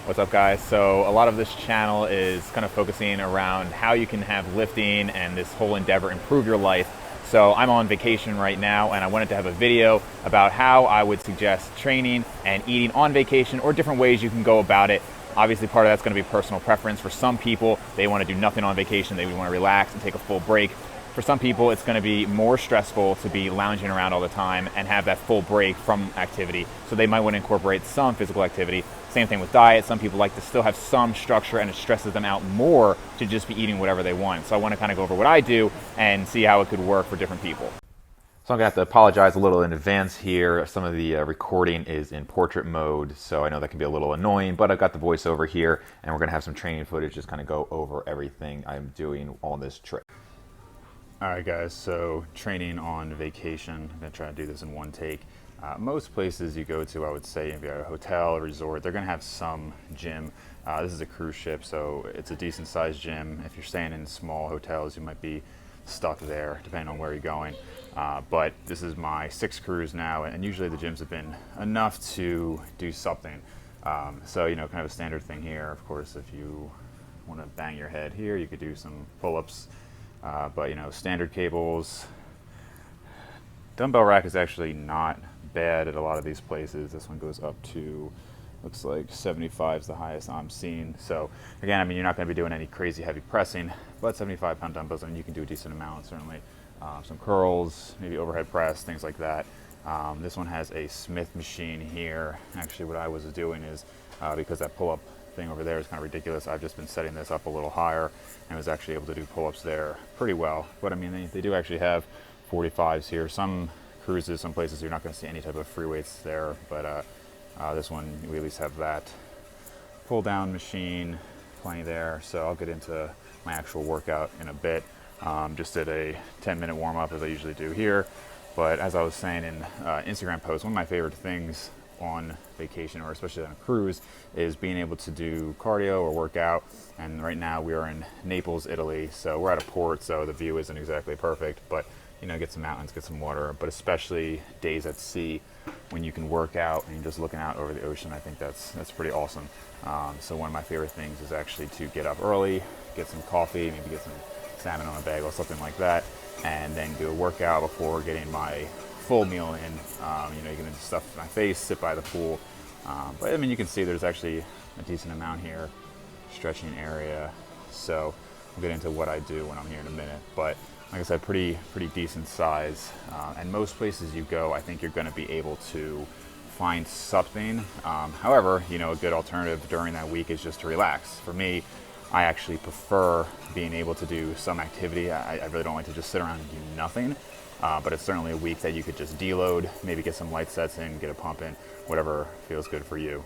What's up, guys? So a lot of this channel is kind of focusing around how you can have lifting and this whole endeavor improve your life. So I'm on vacation right now and I wanted to have a video about how I would suggest training and eating on vacation, or different ways you can go about it. Obviously, part of that's going to be personal preference. For some people, they want to do nothing on vacation. They want to relax and take a full break. For some people, it's going to be more stressful to be lounging around all the time and have that full break from activity. So they might want to incorporate some physical activity. Same thing with diet. Some people like to still have some structure, and it stresses them out more to just be eating whatever they want. So I want to kind of go over what I do and see how it could work for different people. So I'm going to have to apologize a little in advance here. Some of the recording is in portrait mode, so I know that can be a little annoying, but I've got the voiceover here, and we're going to have some training footage, just kind of go over everything I'm doing on this trip. All right, guys, so training on vacation. I'm going to try to do this in one take. Most places you go to, I would say, if you're at a hotel or resort, they're going to have some gym. This is a cruise ship, so it's a decent sized gym. If you're staying in small hotels, you might be stuck there, depending on where you're going. But this is my 6th cruise now, and usually the gyms have been enough to do something. So, you know, kind of a standard thing here. Of course, if you want to bang your head here, you could do some pull-ups. But, you know, standard cables. Dumbbell rack is actually not bad at a lot of these places. This one goes up to, looks like 75 is the highest I'm seeing. So again, I mean, you're not going to be doing any crazy heavy pressing, but 75-pound dumbbells, I mean, you can do a decent amount, certainly. Some curls, maybe overhead press, things like that. This one has a Smith machine here. Actually, what I was doing is, because that pull-up thing over there is kind of ridiculous, I've just been setting this up a little higher and was actually able to do pull-ups there pretty well. But I mean, they do actually have 45s here. Some cruises, some places, you're not going to see any type of free weights there, but this one, we at least have that pull down machine plenty there. So I'll get into my actual workout in a bit. Just did a 10-minute warm-up, as I usually do here. But as I was saying in Instagram post, one of my favorite things on vacation, or especially on a cruise, is being able to do cardio or workout. And right now we are in Naples, Italy, so we're at a port, so the view isn't exactly perfect, but you know, get some mountains, get some water. But especially days at sea when you can work out and you're just looking out over the ocean, I think that's pretty awesome. So one of my favorite things is actually to get up early, get some coffee, maybe get some salmon on a bagel, something like that, and then do a workout before getting my full meal in. You know, you can stuff my face, sit by the pool. But I mean, you can see there's actually a decent amount here, stretching area. So we'll get into what I do when I'm here in a minute. But like I said, pretty decent size. And most places you go, I think you're going to be able to find something. However, you know, a good alternative during that week is just to relax. For me, I actually prefer being able to do some activity. I really don't like to just sit around and do nothing. But it's certainly a week that you could just deload, maybe get some light sets in, get a pump in, whatever feels good for you.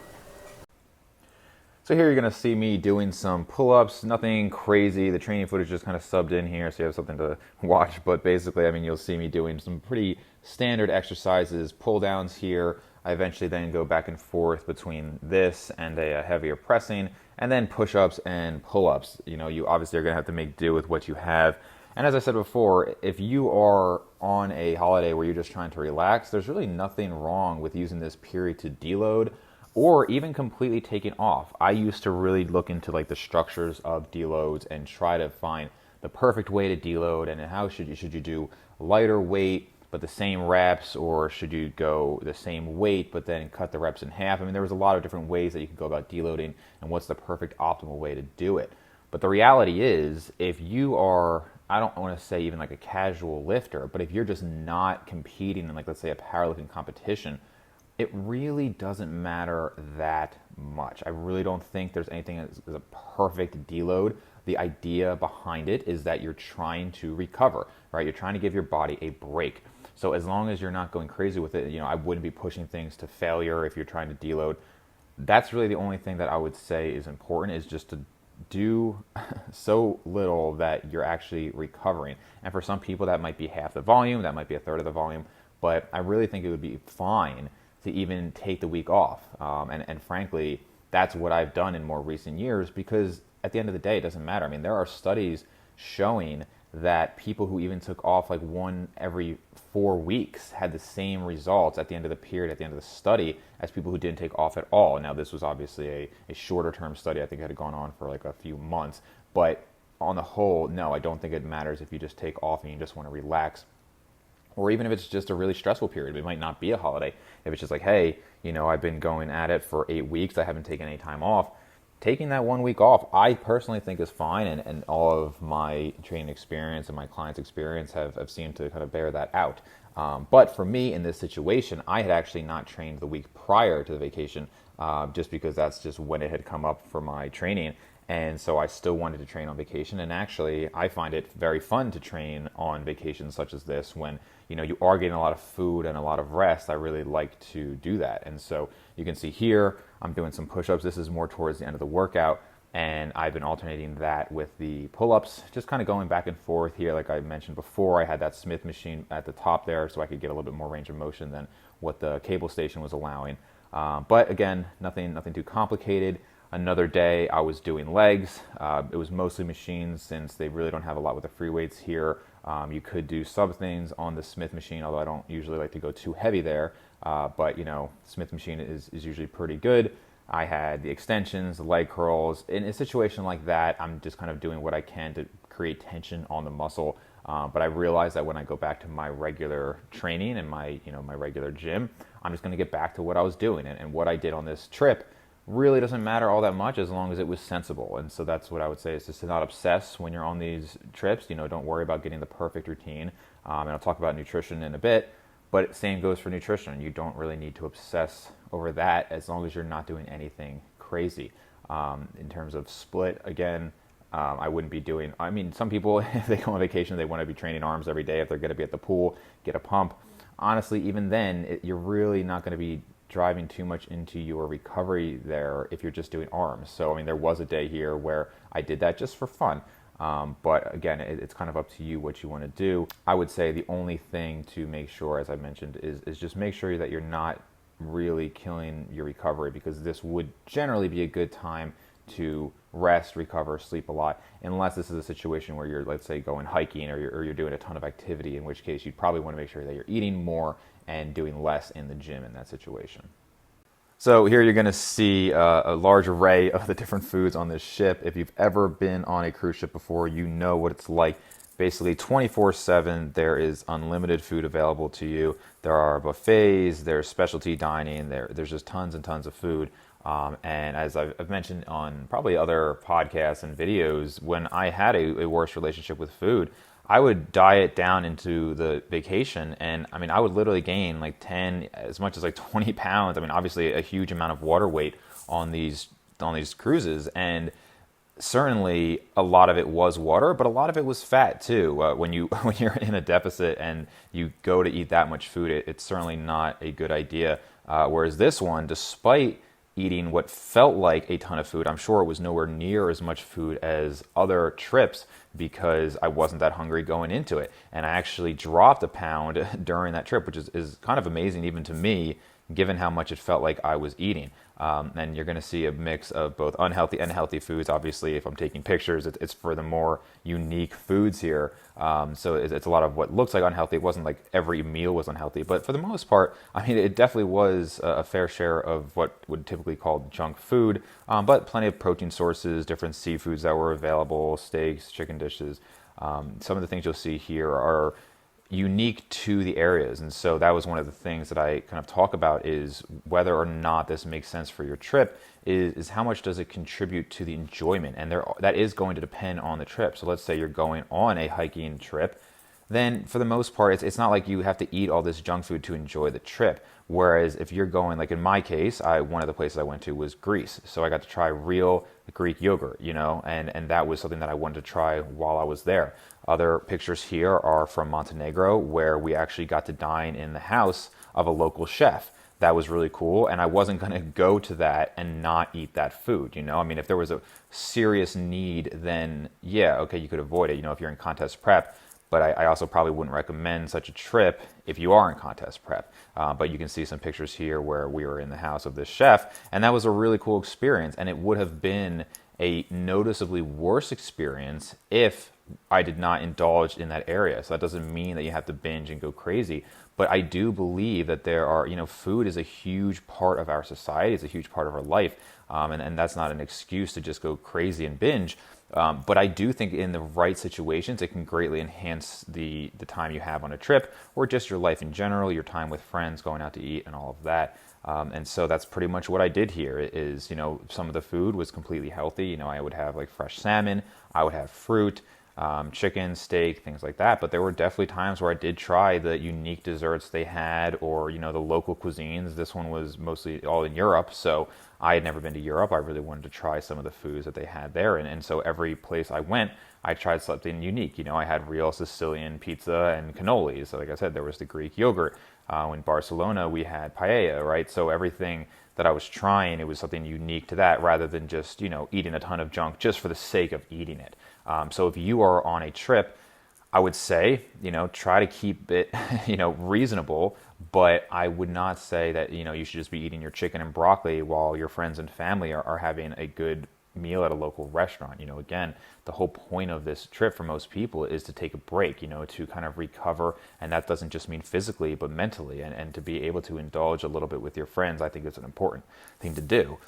So here you're going to see me doing some pull-ups, nothing crazy. The training footage just kind of subbed in here so you have something to watch. But basically, I mean, you'll see me doing some pretty standard exercises, pull-downs here. I eventually then go back and forth between this and a heavier pressing, and then push-ups and pull-ups. You know, you obviously are going to have to make do with what you have. And as I said before, if you are on a holiday where you're just trying to relax, there's really nothing wrong with using this period to deload, or even completely taking off. I used to really look into like the structures of deloads and try to find the perfect way to deload, and how should you do lighter weight but the same reps, or should you go the same weight but then cut the reps in half? I mean, there was a lot of different ways that you could go about deloading and what's the perfect optimal way to do it. But the reality is, if you are, I don't want to say even like a casual lifter, but if you're just not competing in, like, let's say a powerlifting competition, it really doesn't matter that much. I really don't think there's anything as a perfect deload. The idea behind it is that you're trying to recover, right? You're trying to give your body a break. So as long as you're not going crazy with it, you know, I wouldn't be pushing things to failure if you're trying to deload. That's really the only thing that I would say is important, is just to do so little that you're actually recovering. And for some people, that might be half the volume, that might be a third of the volume, but I really think it would be fine to even take the week off. And frankly, that's what I've done in more recent years, because at the end of the day, it doesn't matter. I mean, there are studies showing that people who even took off like one every 4 weeks had the same results at the end of the period, at the end of the study, as people who didn't take off at all. Now, this was obviously a shorter term study. I think it had gone on for like a few months. But on the whole, no, I don't think it matters if you just take off and you just want to relax. Or even if it's just a really stressful period. It might not be a holiday. If it's just like, hey, I've been going at it for 8 weeks. I haven't taken any time off. Taking that 1 week off, I personally think is fine, and all of my training experience and my clients' experience have seemed to kind of bear that out. But for me in this situation, I had actually not trained the week prior to the vacation, just because that's just when it had come up for my training. And so I still wanted to train on vacation. And actually, I find it very fun to train on vacations such as this when, you are getting a lot of food and a lot of rest. I really like to do that. And so you can see here, I'm doing some push-ups. This is more towards the end of the workout. And I've been alternating that with the pull-ups, just kind of going back and forth here. Like I mentioned before, I had that Smith machine at the top there so I could get a little bit more range of motion than what the cable station was allowing. But again, nothing too complicated. Another day I was doing legs. It was mostly machines since they really don't have a lot with the free weights here. You could do sub things on the Smith machine, although I don't usually like to go too heavy there. But Smith machine is usually pretty good. I had the extensions, the leg curls. In a situation like that, I'm just kind of doing what I can to create tension on the muscle. But I realize that when I go back to my regular training and my regular gym, I'm just going to get back to what I was doing. And what I did on this trip really doesn't matter all that much as long as it was sensible. And so that's what I would say, is just to not obsess when you're on these trips. Don't worry about getting the perfect routine. And I'll talk about nutrition in a bit, but same goes for nutrition. You don't really need to obsess over that as long as you're not doing anything crazy. In terms of split, again, I wouldn't be doing, some people, if they go on vacation, they want to be training arms every day. If they're going to be at the pool, get a pump. Honestly, even then, you're really not going to be driving too much into your recovery there if you're just doing arms. So, there was a day here where I did that just for fun. But again, it's kind of up to you what you want to do. I would say the only thing to make sure, as I mentioned, is just make sure that you're not really killing your recovery, because this would generally be a good time to rest, recover, sleep a lot, unless this is a situation where you're, let's say, going hiking or you're doing a ton of activity, in which case you'd probably want to make sure that you're eating more and doing less in the gym in that situation. So here you're going to see a large array of the different foods on this ship. If you've ever been on a cruise ship before, you know what it's like. Basically 24/7, there is unlimited food available to you. There are buffets, there's specialty dining, there's just tons and tons of food. And as I've mentioned on probably other podcasts and videos, when I had a worse relationship with food, I would diet down into the vacation, and I would literally gain like 10, as much as like 20 pounds. Obviously a huge amount of water weight on these cruises, and certainly a lot of it was water, but a lot of it was fat too. When you're in a deficit and you go to eat that much food, it's certainly not a good idea. Whereas this one, despite eating what felt like a ton of food, I'm sure it was nowhere near as much food as other trips, because I wasn't that hungry going into it. And I actually dropped a pound during that trip, which is kind of amazing even to me, given how much it felt like I was eating. And you're going to see a mix of both unhealthy and healthy foods. Obviously, if I'm taking pictures, it's for the more unique foods here. So it's a lot of what looks like unhealthy. It wasn't like every meal was unhealthy, but for the most part, it definitely was a fair share of what would typically call junk food, but plenty of protein sources, different seafoods that were available, steaks, chicken dishes. Some of the things you'll see here are unique to the areas, and so that was one of the things that I kind of talk about, is whether or not this makes sense for your trip, is how much does it contribute to the enjoyment, and that is going to depend on the trip. So let's say you're going on a hiking trip, then for the most part, it's not like you have to eat all this junk food to enjoy the trip. Whereas if you're going, like in my case, one of the places I went to was Greece. So I got to try real Greek yogurt, and that was something that I wanted to try while I was there. Other pictures here are from Montenegro, where we actually got to dine in the house of a local chef. That was really cool, and I wasn't going to go to that and not eat that food, if there was a serious need, then yeah, okay, you could avoid it, if you're in contest prep. But I also probably wouldn't recommend such a trip if you are in contest prep. But you can see some pictures here where we were in the house of this chef, and that was a really cool experience. And it would have been a noticeably worse experience if I did not indulge in that area. So that doesn't mean that you have to binge and go crazy. But I do believe that there are, food is a huge part of our society. It's a huge part of our life. And that's not an excuse to just go crazy and binge. But I do think in the right situations, it can greatly enhance the time you have on a trip, or just your life in general, your time with friends, going out to eat and all of that. And so that's pretty much what I did here is, some of the food was completely healthy. I would have like fresh salmon, I would have fruit, chicken, steak, things like that. But there were definitely times where I did try the unique desserts they had, or, the local cuisines. This one was mostly all in Europe. So I had never been to Europe. I really wanted to try some of the foods that they had there. And so every place I went, I tried something unique. I had real Sicilian pizza and cannolis. So like I said, there was the Greek yogurt. In Barcelona, we had paella, right? So everything that I was trying, it was something unique to that, rather than just, eating a ton of junk just for the sake of eating it. So if you are on a trip, I would say, try to keep it, reasonable, but I would not say that, you should just be eating your chicken and broccoli while your friends and family are having a good meal at a local restaurant. Again, the whole point of this trip for most people is to take a break, to kind of recover. And that doesn't just mean physically, but mentally. And to be able to indulge a little bit with your friends, I think is an important thing to do.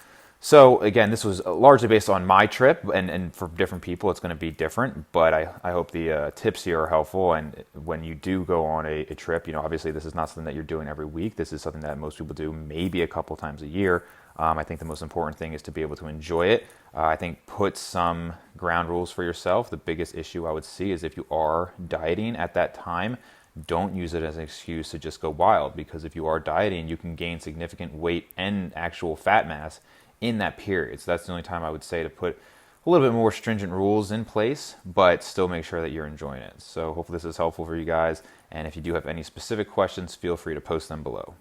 So again, this was largely based on my trip, and for different people, it's going to be different. But I hope the tips here are helpful. And when you do go on a trip, obviously this is not something that you're doing every week. This is something that most people do maybe a couple times a year. I think the most important thing is to be able to enjoy it. I think put some ground rules for yourself. The biggest issue I would see is if you are dieting at that time, don't use it as an excuse to just go wild, because if you are dieting, you can gain significant weight and actual fat mass in that period. So that's the only time I would say to put a little bit more stringent rules in place, but still make sure that you're enjoying it. So hopefully this is helpful for you guys. And if you do have any specific questions, feel free to post them below.